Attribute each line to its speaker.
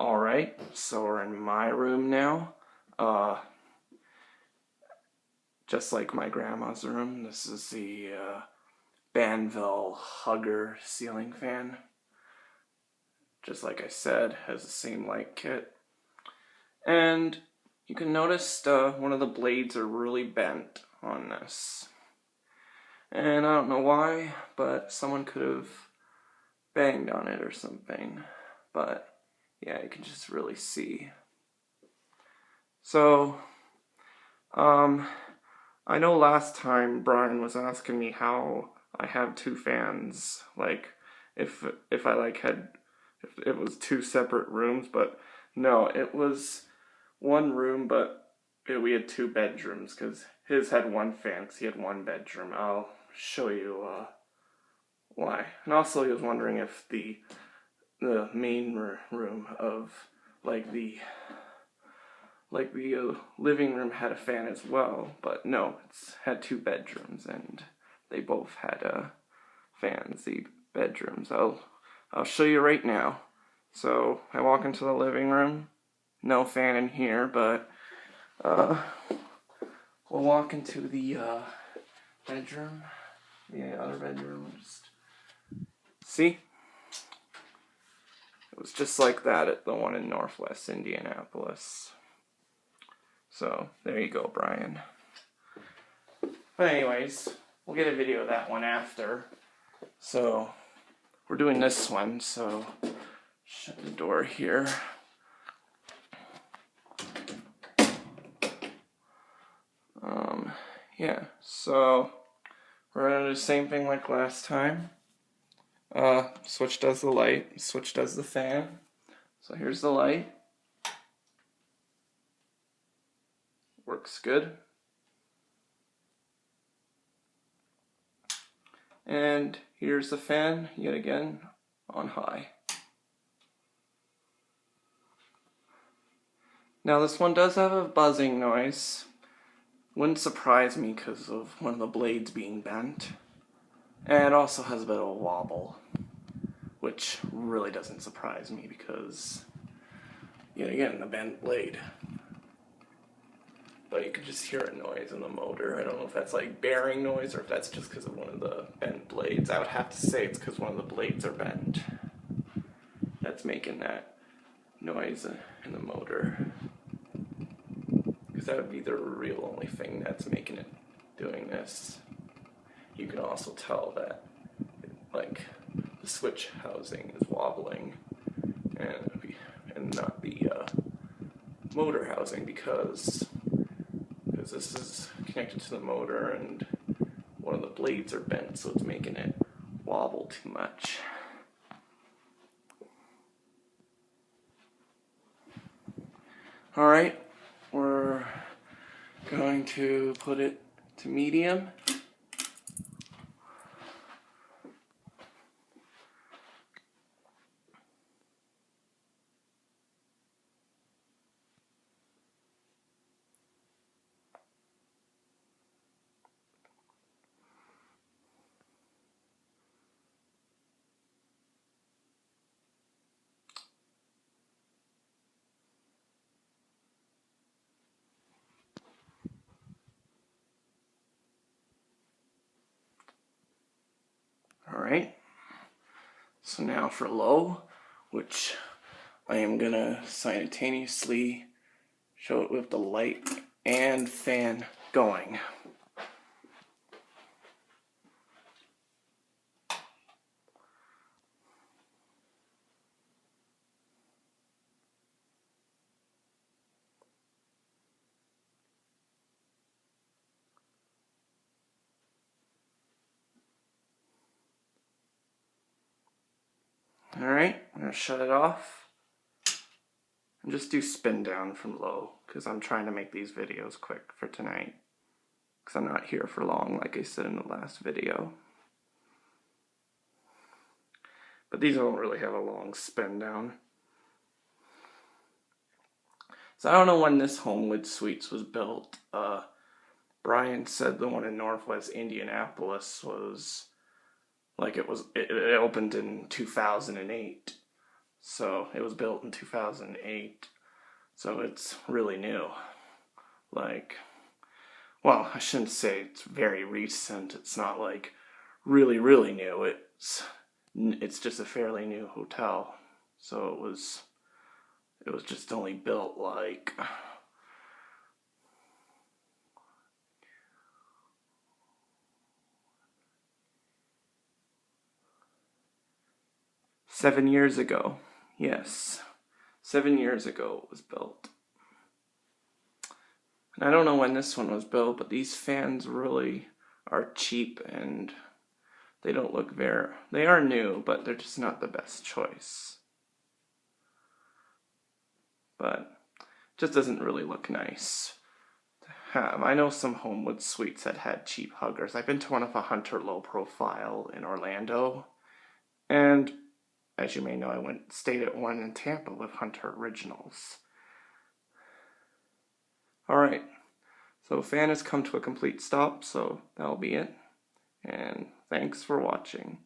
Speaker 1: Alright, so we're in my room now. Just like my grandma's room, this is the Banvil Hugger ceiling fan. Just like I said, has the same light kit. And you can notice one of the blades are really bent on this. And I don't know why, but someone could have banged on it or something. But yeah, you can just really see. So, I know last time Brian was asking me how I have two fans, like if I like had, if it was two separate rooms, but no, it was one room, but we had two bedrooms because his had one fan because he had one bedroom. I'll show you why. And also he was wondering if the main room of the living room had a fan as well, but no, it's had two bedrooms and they both had fans, the bedrooms. I'll show you right now. So I walk into the living room, no fan in here, but we'll walk into the bedroom, the other bedroom. Just see? It was just like that at the one in Northwest Indianapolis. So, there you go, Brian. But anyways, we'll get a video of that one after. So, we're doing this one, so shut the door here. Yeah, so we're gonna do the same thing like last time. Switch does the light, switch does the fan. So here's the light. Works good. And here's the fan, yet again, on high. Now this one does have a buzzing noise. Wouldn't surprise me because of one of the blades being bent. And it also has a bit of a wobble, which really doesn't surprise me because, yet again, the bent blade. But you could just hear a noise in the motor. I don't know if that's like bearing noise or if that's just because of one of the bent blades. I would have to say it's because one of the blades are bent. That's making that noise in the motor. Because that would be the real only thing that's making it doing this. You can also tell that like the switch housing is wobbling and not the motor housing because this is connected to the motor and one of the blades are bent, so it's making it wobble too much. Alright, we're going to put it to medium. Alright, so now for low, which I am gonna simultaneously show it with the light and fan going. Alright, I'm going to shut it off and just do spin down from low because I'm trying to make these videos quick for tonight because I'm not here for long like I said in the last video. But these don't really have a long spin down. So I don't know when this Homewood Suites was built. Brian said the one in Northwest Indianapolis was like it opened in 2008. So it was built in 2008. So it's really new. Like, well, I shouldn't say it's very recent. It's not like really, really new. It's just a fairly new hotel. So it was just only built like 7 years ago. Yes, 7 years ago it was built. And I don't know when this one was built, but these fans really are cheap and they don't look they are new, but they're just not the best choice. But it just doesn't really look nice to have. I know some Homewood Suites that had cheap huggers. I've been to one of a Hunter low profile in Orlando, and as you may know, I stayed at one in Tampa with Hunter Originals. Alright, so fan has come to a complete stop, so that'll be it. And thanks for watching.